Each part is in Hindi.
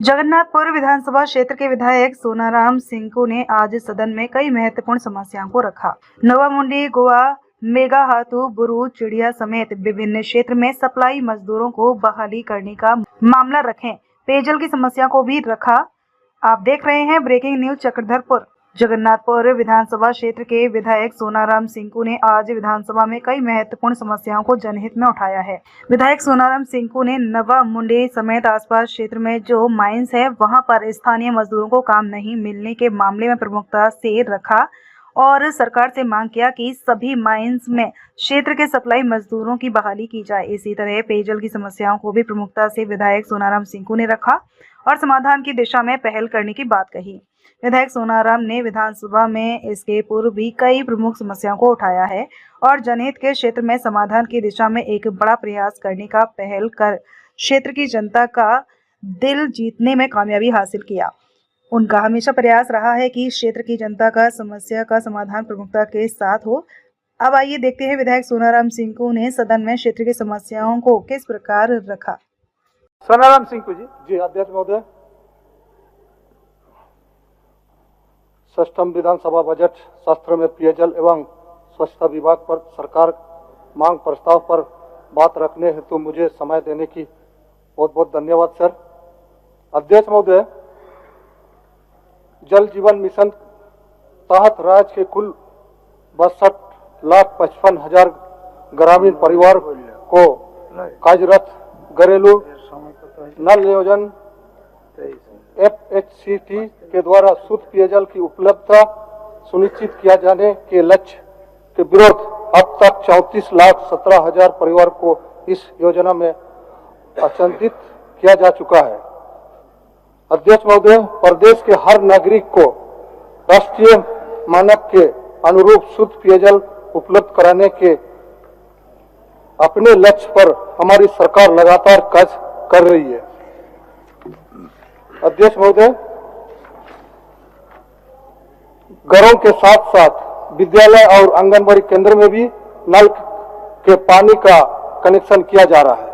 जगन्नाथपुर विधानसभा क्षेत्र के विधायक सोनाराम सिंकू ने आज सदन में कई महत्वपूर्ण समस्याओं को रखा। नोवामुंडी, गोवा, मेघाहातू, बुरू, चिड़िया समेत विभिन्न क्षेत्र में सप्लाई मजदूरों को बहाली करने का मामला रखें, पेयजल की समस्या को भी रखा। आप देख रहे हैं ब्रेकिंग न्यूज चक्रधरपुर। जगन्नाथपुर विधानसभा क्षेत्र के विधायक सोनाराम सिंकू ने आज विधानसभा में कई महत्वपूर्ण समस्याओं को जनहित में उठाया है। विधायक सोनाराम सिंकू ने नोवामुंडी समेत आसपास क्षेत्र में जो माइंस है वहां पर स्थानीय मजदूरों को काम नहीं मिलने के मामले में प्रमुखता से रखा और सरकार से मांग किया कि सभी माइंस में क्षेत्र के सप्लाई मजदूरों की बहाली की जाए। इसी तरह पेयजल की समस्याओं को भी प्रमुखता से विधायक सोनाराम सिंकू ने रखा और समाधान की दिशा में पहल करने की बात कही। विधायक सोनाराम ने विधानसभा में इसके पूर्व भी कई प्रमुख समस्याओं को उठाया है और जनहित के क्षेत्र में समाधान की दिशा में एक बड़ा प्रयास करने का पहल कर क्षेत्र की जनता का दिल जीतने में कामयाबी हासिल किया। उनका हमेशा प्रयास रहा है कि क्षेत्र की जनता का समस्या का समाधान प्रमुखता के साथ हो। अब आइए देखते हैं विधायक सोनाराम सिंकू ने सदन में क्षेत्र की समस्याओं को किस प्रकार रखा। सोनाराम सिंकू जी अध्यक्ष महोदय, षष्ठम विधानसभा बजट सत्र में पेयजल एवं स्वच्छता विभाग पर सरकार मांग प्रस्ताव पर बात रखने हेतु मुझे समय देने की बहुत बहुत धन्यवाद सर। अध्यक्ष महोदय, जल जीवन मिशन तहत राज्य के कुल 62,55,000 ग्रामीण परिवार को कार्यरत घरेलू नल योजना FHCT के द्वारा शुद्ध पेयजल की उपलब्धता सुनिश्चित किया जाने के लक्ष्य के विरोध अब तक 34,17,000 परिवार को इस योजना में आच्छादित किया जा चुका है। अध्यक्ष महोदय, प्रदेश के हर नागरिक को राष्ट्रीय मानक के अनुरूप शुद्ध पेयजल उपलब्ध कराने के अपने लक्ष्य पर हमारी सरकार लगातार कार्य कर रही है। अध्यक्ष महोदय, घरों के साथ साथ विद्यालय और आंगनबाड़ी केंद्र में भी नल के पानी का कनेक्शन किया जा रहा है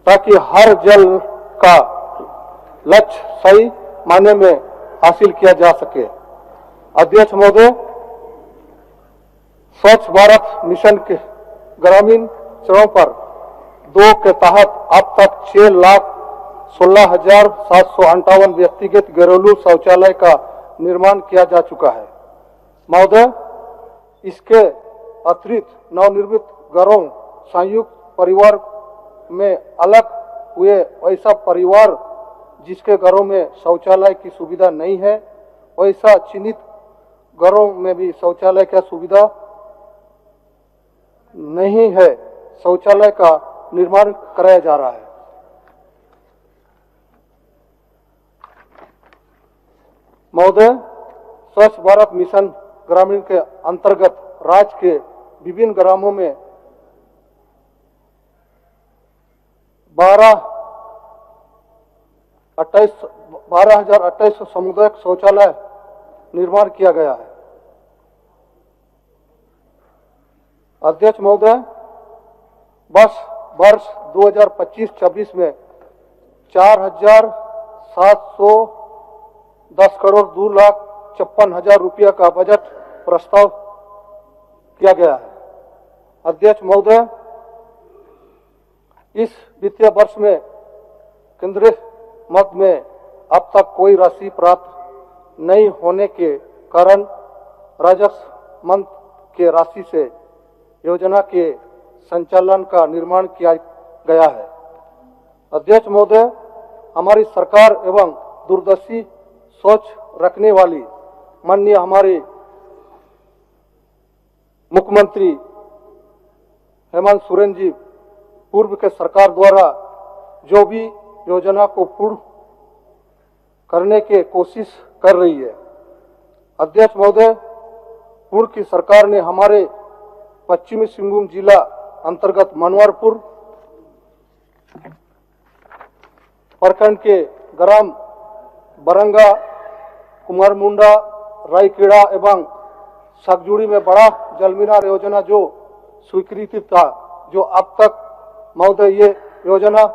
ताकि हर जल का लक्ष्य सही मायने में हासिल किया जा सके। अध्यक्ष महोदय, स्वच्छ भारत मिशन के ग्रामीण चरणों पर 2 के तहत अब तक 6,16,758 व्यक्तिगत घरेलू शौचालय का निर्माण किया जा चुका है। महोदय, इसके अतिरिक्त नवनिर्मित घरों संयुक्त परिवार में अलग हुए ऐसा परिवार जिसके घरों में शौचालय की सुविधा नहीं है, वैसा चिन्हित घरों में भी शौचालय की सुविधा नहीं है, शौचालय का निर्माण कराया जा रहा है। महोदय, स्वच्छ भारत मिशन ग्रामीण के अंतर्गत राज्य के विभिन्न ग्रामों में 12,2800 सामुदायिक शौचालय निर्माण किया गया है। अध्यक्ष महोदय, वर्ष 2025-26 में 4,710,02,56,000 रुपया का बजट प्रस्ताव किया गया है। अध्यक्ष महोदय, इस वित्तीय वर्ष में केंद्रीय मद में अब तक कोई राशि प्राप्त नहीं होने के कारण राजस्व मंत्र के राशि से योजना के संचालन का निर्माण किया गया है। अध्यक्ष महोदय, हमारी सरकार एवं दूरदर्शी सोच रखने वाली माननीय हमारे मुख्यमंत्री हेमंत सोरेन जी पूर्व के सरकार द्वारा जो भी योजना को पूर्ण करने की कोशिश कर रही है। अध्यक्ष महोदय, पूर्व की सरकार ने हमारे पश्चिमी सिंहभूम जिला अंतर्गत मनवारपुर प्रखंड के ग्राम बरंगा, कुमारमुंडा, रायखेड़ा एवं सगजुड़ी में बड़ा जल मीनार योजना जो स्वीकृति था, जो अब तक महोदय ये योजना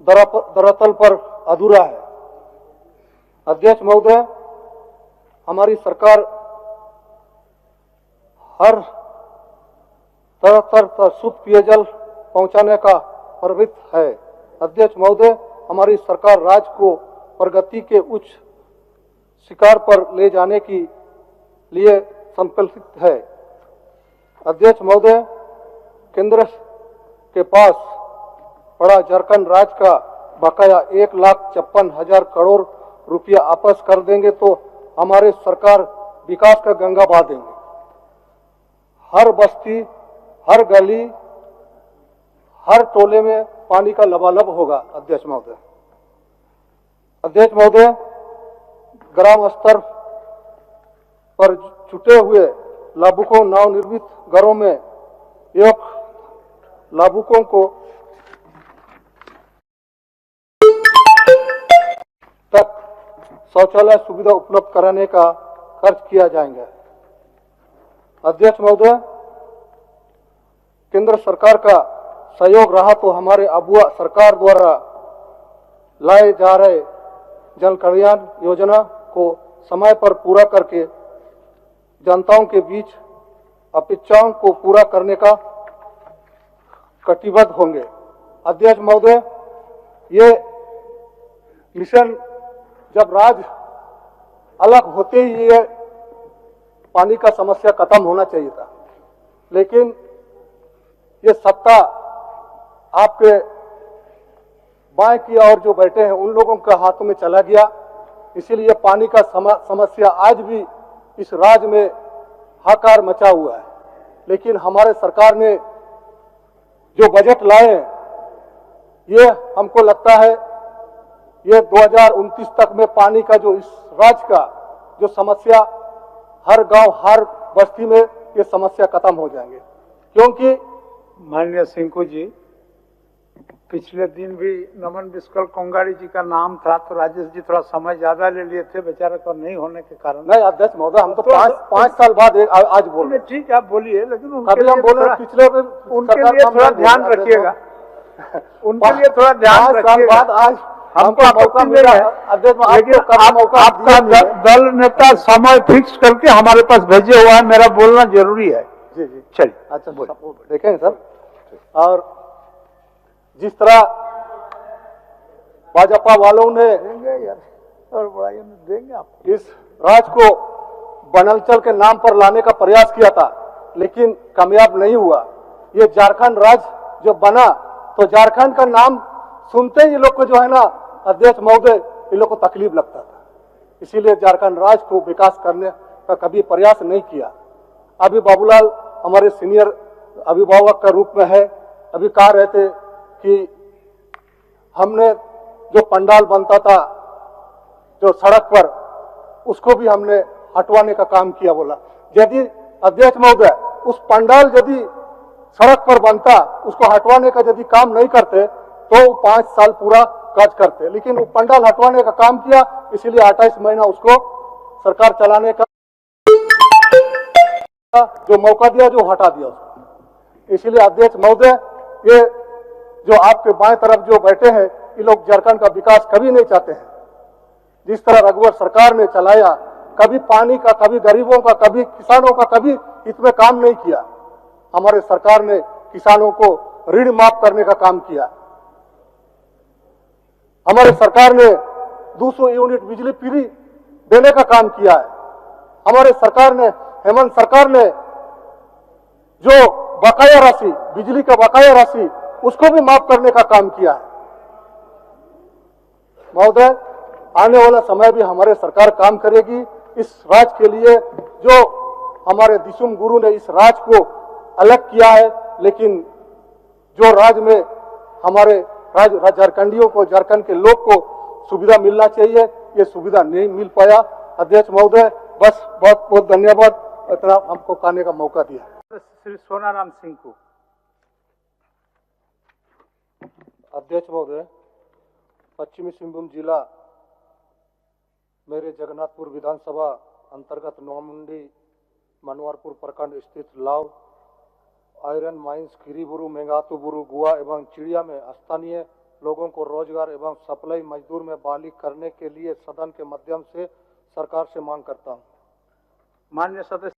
दरअसल पर अधूरा है। अध्यक्ष महोदय, हमारी सरकार हर तरह पर शुद्ध पेयजल पहुंचाने का प्रवृत्त है। अध्यक्ष महोदय, हमारी सरकार राज्य को प्रगति के उच्च शिखर पर ले जाने के लिए संकल्पित है। अध्यक्ष महोदय, केंद्र के पास पड़ा झारखंड राज्य का बकाया 1,56,000 करोड़ रुपया वापस कर देंगे तो हमारे सरकार विकास का गंगा बहा देंगे। हर बस्ती, हर गली, हर टोले में पानी का लबालब होगा। अध्यक्ष महोदय, ग्राम स्तर पर छूटे हुए लाभुकों नवनिर्मित घरों में एक लाभुकों को तक शौचालय सुविधा उपलब्ध कराने का खर्च किया जाएगा। अध्यक्ष महोदय, केंद्र सरकार का सहयोग रहा तो हमारे अबुआ सरकार द्वारा लाए जा रहे जन कल्याण योजना को समय पर पूरा करके जनताओं के बीच अपेक्षाओं को पूरा करने का कटिबद्ध होंगे। अध्यक्ष महोदय, ये मिशन जब राज्य अलग होते ही ये पानी का समस्या खत्म होना चाहिए था, लेकिन ये सत्ता आपके बाएं की ओर जो बैठे हैं उन लोगों के हाथों में चला गया। इसीलिए पानी का समस्या आज भी इस राज्य में हाहाकार मचा हुआ है। लेकिन हमारे सरकार ने जो बजट लाए हैं, ये हमको लगता है ये 2029 तक में पानी का जो इस राज्य का जो समस्या हर गांव, हर बस्ती में ये समस्या खत्म हो जाएंगे। क्योंकि माननीय सिंकू जी, पिछले दिन भी नमन बिस्कल कोंगाड़ी जी का नाम था, तो राजेश जी थोड़ा समय ज्यादा ले लिए थे, बेचारे को नहीं होने के कारण। नहीं अध्यक्ष महोदय, हम तो पाँच साल बाद आज बोल रहे हैं। ठीक है, आप बोलिए, लेकिन अभी हम बोल रहे हैं पिछले उनके लिए थोड़ा ध्यान रखिएगा, उनके लिए थोड़ा ध्यान रखिएगा। आज हमको मौका मिला है अध्यक्ष, लेकिन आपका दल नेता समय फिक्स करके हमारे पास भेजे हुआ है, मेरा बोलना जरूरी है। जी जी, चलिए। अच्छा देखेंगे सर। और जिस तरह भाजपा वालों ने देंगे आपको इस राज्य को बनांचल के नाम पर लाने का प्रयास किया था, लेकिन कामयाब नहीं हुआ। ये झारखंड राज्य जो बना तो झारखंड का नाम सुनते ही लोग को जो है ना अध्यक्ष महोदय, इन लोग को तकलीफ लगता था। इसीलिए झारखंड राज्य को विकास करने का कभी प्रयास नहीं किया। अभी बाबूलाल हमारे सीनियर अभिभावक का रूप में है, अभी कह रहे थे कि हमने जो पंडाल बनता था जो सड़क पर, उसको भी हमने हटवाने का काम किया। बोला यदि अध्यक्ष महोदय उस पंडाल यदि सड़क पर बनता, उसको हटवाने का यदि काम नहीं करते तो 5 साल पूरा कार्य करते, लेकिन वो पंडाल हटवाने का काम किया, इसीलिए 28 महीना उसको सरकार चलाने का जो मौका दिया, जो हटा दिया उसको। इसीलिए अध्यक्ष महोदय, ये जो आपके बाएं तरफ जो बैठे हैं, ये लोग झारखंड का विकास कभी नहीं चाहते हैं। जिस तरह रघुवर सरकार ने चलाया, कभी पानी का, कभी गरीबों का, कभी किसानों का, कभी इसमें काम नहीं किया। हमारे सरकार ने किसानों को ऋण माफ करने का काम किया। हमारे सरकार ने 200 यूनिट बिजली फ्री देने का काम किया है। हमारे सरकार ने, हेमंत सरकार ने जो बकाया राशि, बिजली का बकाया राशि, उसको भी माफ करने का काम किया है। महोदय, आने वाला समय भी हमारे सरकार काम करेगी इस राज्य के लिए। जो हमारे दिसुम गुरु ने इस राज्य को अलग किया है, लेकिन जो राज्य में हमारे झारखंडियों को, झारखंड के लोग को सुविधा मिलना चाहिए, ये सुविधा नहीं मिल पाया। अध्यक्ष महोदय, बस बहुत बहुत धन्यवाद, इतना हमको कहने का मौका दिया। श्री सोनाराम सिंह को। अध्यक्ष महोदय, पश्चिमी सिंहभूम जिला मेरे जगन्नाथपुर विधानसभा अंतर्गत नौमुंडी मनवारपुर प्रखंड स्थित लाव आयरन माइंस, खीरीबुरु, मेंगातुबुरु, गुआ एवं चिड़िया में स्थानीय लोगों को रोजगार एवं सप्लाई मजदूर में बहाली करने के लिए सदन के माध्यम से सरकार से मांग करता हूं। माननीय सदस्य